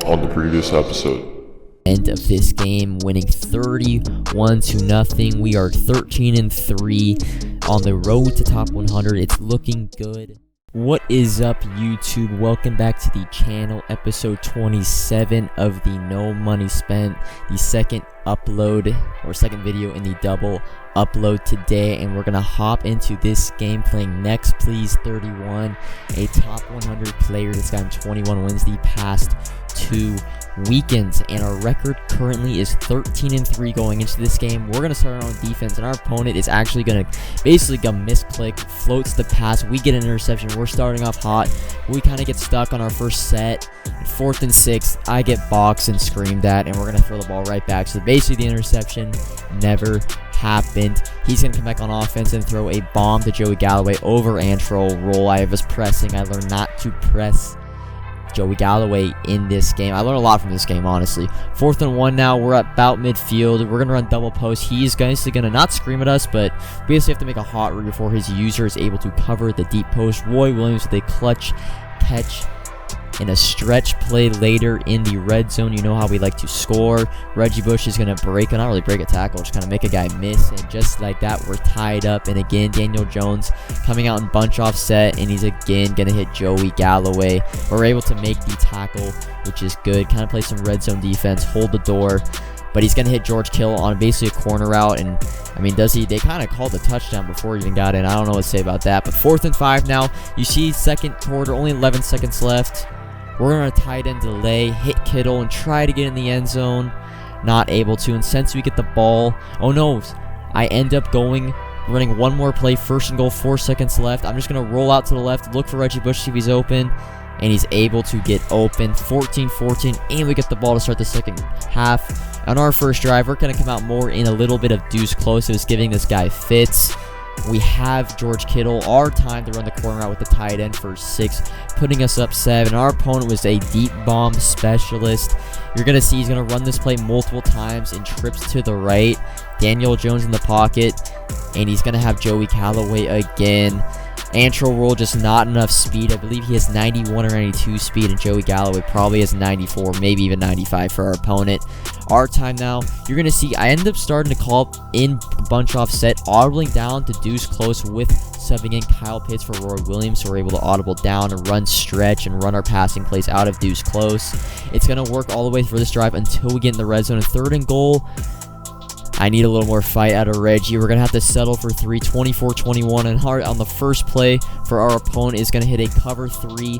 on the previous episode. End of this game, winning 31-0. We are 13-3 on the road to top 100. It's looking good. What is up, YouTube? Welcome back to the channel, episode 27 of the No Money Spent, the second upload or second video in the double upload today, and we're gonna hop into this game playing Next Please 31, a top 100 player that's gotten 21 wins the past 2 weekends, and our record currently is 13-3 going into this game. We're gonna start on defense, and our opponent is actually gonna basically misclick, floats the pass, we get an interception. We're starting off hot, we kind of get stuck on our first set. 4th and 6, I get boxed and screamed at, and we're gonna throw the ball right back. So basically the interception never happened. He's gonna come back on offense and throw a bomb to Joey Galloway over Antro roll. I was pressing. I learned not to press Joey Galloway in this game. I learned a lot from this game, honestly. 4th and 1 now. We're at about midfield. We're going to run double post. He's basically going to not scream at us, but we basically have to make a hot read before his user is able to cover the deep post. Roy Williams with a clutch catch in a stretch play later in the red zone. You know how we like to score. Reggie Bush is going to not really break a tackle, just kind of make a guy miss, and just like that, we're tied up. And again, Daniel Jones coming out in bunch offset, and he's again going to hit Joey Galloway. We're able to make the tackle, which is good. Kind of play some red zone defense, hold the door, but he's going to hit George Kittle on basically a corner route. And I mean, they kind of called the touchdown before he even got in. I don't know what to say about that. But 4th and 5 now. You see second quarter, only 11 seconds left. We're going to tight end delay, hit Kittle, and try to get in the end zone. Not able to. And since we get the ball, oh no, I end up running one more play, 1st and goal, 4 seconds left. I'm just going to roll out to the left, look for Reggie Bush, see if he's open. And he's able to get open. 14-14, and we get the ball to start the second half. On our first drive, we're going to come out more in a little bit of deuce close. It was giving this guy fits. We have George Kittle, our time to run the corner out with the tight end for 6, putting us up 7. Our opponent was a deep bomb specialist. You're going to see he's going to run this play multiple times and trips to the right. Daniel Jones in the pocket, and he's going to have Joey Galloway again. Antro roll, just not enough speed. I believe he has 91 or 92 speed, and Joey Galloway probably has 94, maybe even 95 for our opponent. Our time now, you're going to see I end up starting to call up in bunch offset, audibling down to deuce close with subbing in Kyle Pitts for Roy Williams, so we're able to audible down and run stretch and run our passing plays out of deuce close. It's going to work all the way for this drive until we get in the red zone. 3rd and goal. I need a little more fight out of Reggie. We're going to have to settle for 3, 24-21, and hard on the first play for our opponent is going to hit a cover 3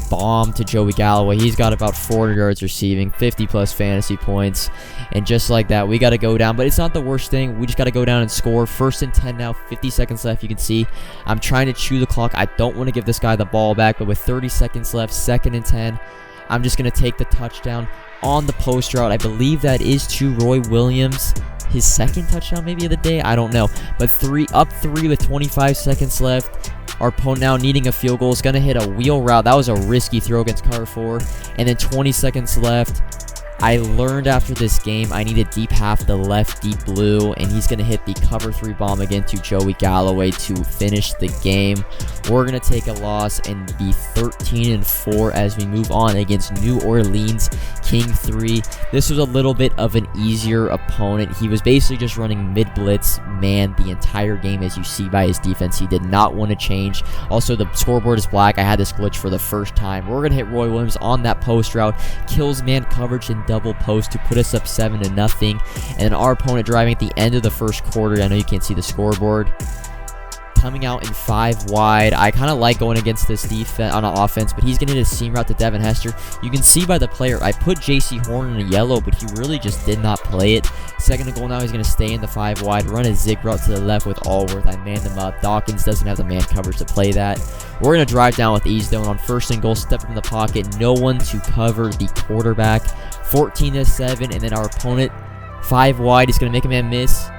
bomb to Joey Galloway. He's got about 400 yards receiving, 50 plus fantasy points, and just like that, we got to go down, but it's not the worst thing. We just got to go down and score. 1st and 10 now, 50 seconds left. You can see I'm trying to chew the clock. I don't want to give this guy the ball back, but with 30 seconds left, 2nd and 10, I'm just going to take the touchdown on the post route. I believe that is to Roy Williams. His 2nd touchdown maybe of the day, I don't know. But 3 with 25 seconds left. Our opponent now needing a field goal is going to hit a wheel route. That was a risky throw against cover 4. And then 20 seconds left. I learned after this game I need a deep half, the left deep blue, and he's going to hit the cover 3 bomb again to Joey Galloway to finish the game. We're going to take a loss and be 13-4 as we move on against New Orleans King 3. This was a little bit of an easier opponent. He was basically just running mid-blitz man the entire game, as you see by his defense. He did not want to change. Also, the scoreboard is black. I had this glitch for the first time. We're going to hit Roy Williams on that post route. Kills man coverage and double post to put us up 7-0. And then our opponent driving at the end of the first quarter. I know you can't see the scoreboard. Coming out in 5 wide. I kind of like going against this defense on offense, but he's going to hit a seam route to Devin Hester. You can see by the player, I put JC Horn in a yellow, but he really just did not play it. 2nd and goal now, he's going to stay in the 5 wide, run a zig route to the left with Allworth. I manned him up. Dawkins doesn't have the man coverage to play that. We're going to drive down with ease, though, and on 1st and goal, step in the pocket, no one to cover the quarterback. 14-7, and then our opponent 5 wide is going to make a man miss.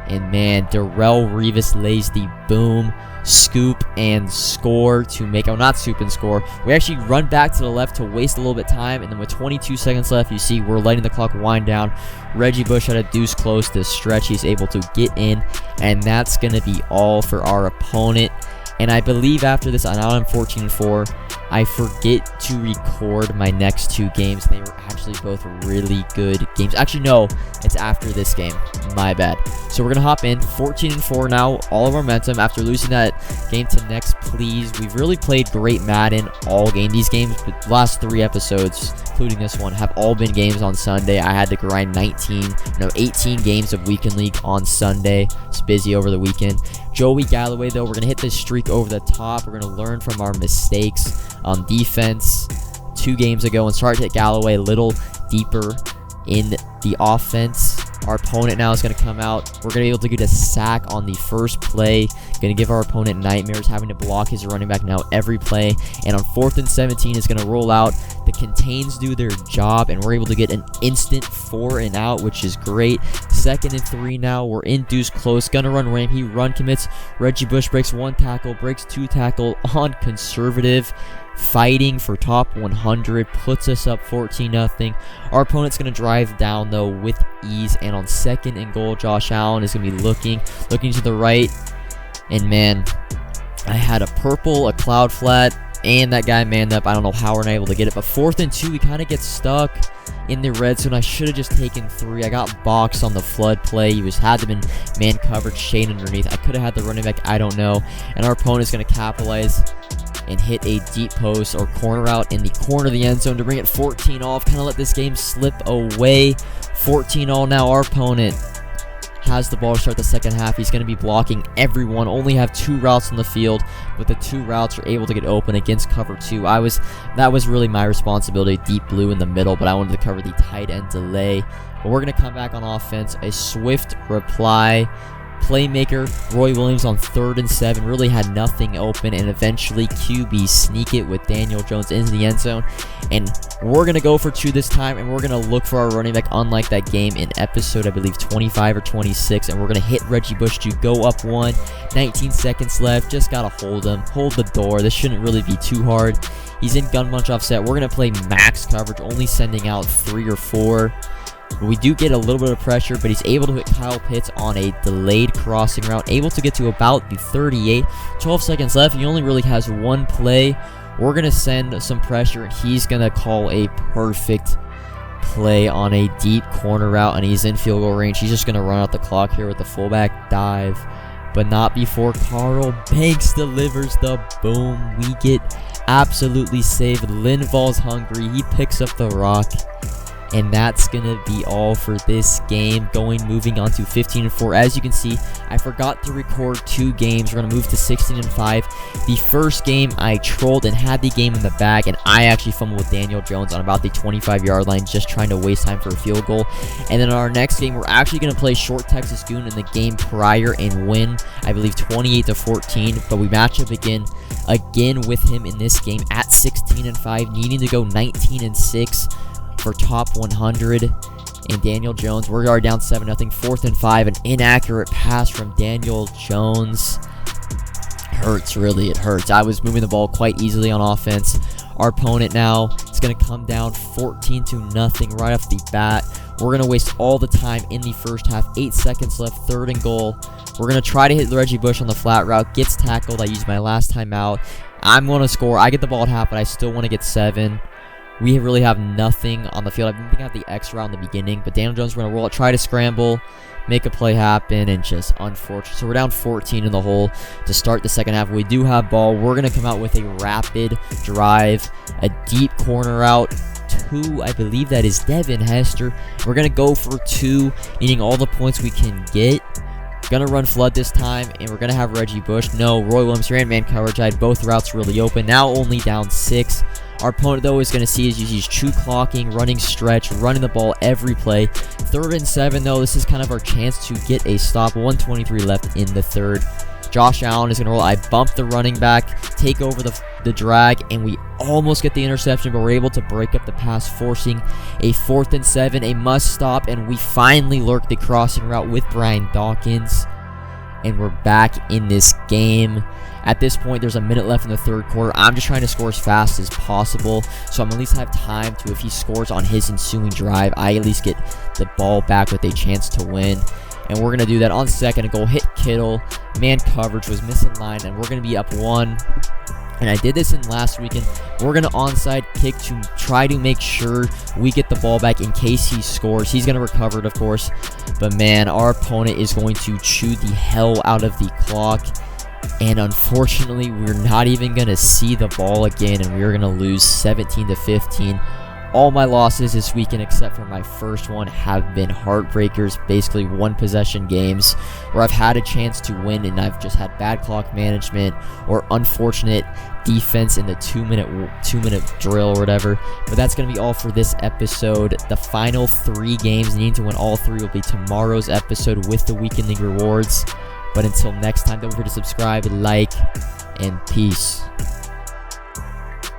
And man, Darrell Revis lays the boom, scoop, and score to make, not scoop and score. We actually run back to the left to waste a little bit of time, and then with 22 seconds left, you see we're letting the clock wind down. Reggie Bush had a deuce close to stretch. He's able to get in, and that's going to be all for our opponent. And I believe after this, now I'm 14-4. I forget to record my next 2 games. They were actually both really good games. Actually, no, it's after this game. My bad. So we're going to hop in. 14-4 now. All of our momentum after losing that game to Next Please. We've really played great Madden all game. These games, the last 3 episodes, including this one, have all been games on Sunday. I had to grind 18 games of Weekend League on Sunday. It's busy over the weekend. Joey Galloway, though, we're going to hit this streak over the top. We're going to learn from our mistakes on defense 2 games ago and start to hit Galloway a little deeper in the offense. Our opponent now is going to come out. We're going to be able to get a sack on the first play. Going to give our opponent nightmares having to block his running back now every play. And on 4th and 17 is going to roll out. The contains do their job, and we're able to get an instant 4 and out, which is great. 2nd and 3 now. We're induced close. Gonna run ramp. He run commits. Reggie Bush breaks 1 tackle, breaks 2 tackle on conservative. Fighting for top 100, puts us up 14-0. Our opponent's going to drive down, though, with ease. And on 2nd and goal, Josh Allen is going to be looking to the right. And, man, I had a purple, a cloud flat, and that guy manned up. I don't know how we're not able to get it. But 4th and 2, we kind of get stuck in the red zone. I should have just taken 3. I got boxed on the flood play. He had to have been man coverage, shade underneath. I could have had the running back. I don't know. And our opponent's going to capitalize and hit a deep post or corner out in the corner of the end zone to bring it 14 off. Kind of let this game slip away. 14-all now. Our opponent has the ball to start the second half. He's going to be blocking everyone. Only have 2 routes on the field, but the 2 routes are able to get open against cover 2. That was really my responsibility. Deep blue in the middle, but I wanted to cover the tight end delay. But we're going to come back on offense. A swift reply. Playmaker, Roy Williams on 3rd and 7, really had nothing open, and eventually QB sneak it with Daniel Jones into the end zone. And we're going to go for 2 this time, and we're going to look for our running back, unlike that game in episode, I believe, 25 or 26, and we're going to hit Reggie Bush to go up 1. 19 seconds left, just got to hold him, hold the door. This shouldn't really be too hard. He's in gun bunch offset. We're going to play max coverage, only sending out 3 or 4. We do get a little bit of pressure, but he's able to hit Kyle Pitts on a delayed crossing route, able to get to about the 38. 12 seconds left. He only really has 1 play. We're going to send some pressure, and he's going to call a perfect play on a deep corner route, and he's in field goal range. He's just going to run out the clock here with the fullback dive, but not before Carl Banks delivers the boom. We get absolutely saved. Linval's hungry. He picks up the rock. And that's going to be all for this game. Moving on to 15-4. As you can see, I forgot to record 2 games. We're going to move to 16-5. The first game, I trolled and had the game in the bag, and I actually fumbled with Daniel Jones on about the 25-yard line, just trying to waste time for a field goal. And then in our next game, we're actually going to play Short Texas Goon in the game prior and win, I believe, 28-14. But we match up again with him in this game at 16-5, needing to go 19-6. For top 100. And Daniel Jones, we are down 7-0, 4th and 5. An inaccurate pass from Daniel Jones. Hurts, really, it hurts. I was moving the ball quite easily on offense. Our opponent now is going to come down 14-0 right off the bat. We're going to waste all the time in the first half. 8 seconds left, 3rd and goal. We're going to try to hit Reggie Bush on the flat route. Gets tackled. I used my last time out. I'm going to score. I get the ball at half, but I still want to get 7. We really have nothing on the field. I think I have the X route in the beginning, but Daniel Jones, we're going to roll it, try to scramble, make a play happen, and just unfortunate. So we're down 14 in the hole to start the second half. We do have ball. We're going to come out with a rapid drive, a deep corner out to, I believe that is Devin Hester. We're going to go for 2, needing all the points we can get. Gonna run flood this time, and we're gonna have Reggie Bush. No, Roy Williams ran man coverage. I had both routes really open. Now only down 6. Our opponent, though, is going to see he's true clocking, running stretch, running the ball every play. 3rd and 7, though. This is kind of our chance to get a stop. 1:23 left in the 3rd. Josh Allen is going to roll. I bump the running back, take over the drag, and we almost get the interception, but we're able to break up the pass, forcing a 4th and 7, a must stop, and we finally lurk the crossing route with Brian Dawkins, and we're back in this game. At this point, there's a minute left in the 3rd quarter. I'm just trying to score as fast as possible, so I'm at least have time to, if he scores on his ensuing drive, I at least get the ball back with a chance to win. And we're going to do that on 2nd and goal. Hit Kittle. Man coverage was misaligned, and we're going to be up 1. And I did this in last weekend. We're going to onside kick to try to make sure we get the ball back in case he scores. He's going to recover it, of course. But, man, our opponent is going to chew the hell out of the clock. And, unfortunately, we're not even going to see the ball again. And we're going to lose 17-15. All my losses this weekend, except for my first one, have been heartbreakers, basically one-possession games where I've had a chance to win and I've just had bad clock management or unfortunate defense in the two-minute drill or whatever. But that's going to be all for this episode. The final 3 games, needing to win all 3, will be tomorrow's episode with the Weekend League rewards. But until next time, don't forget to subscribe, like, and peace.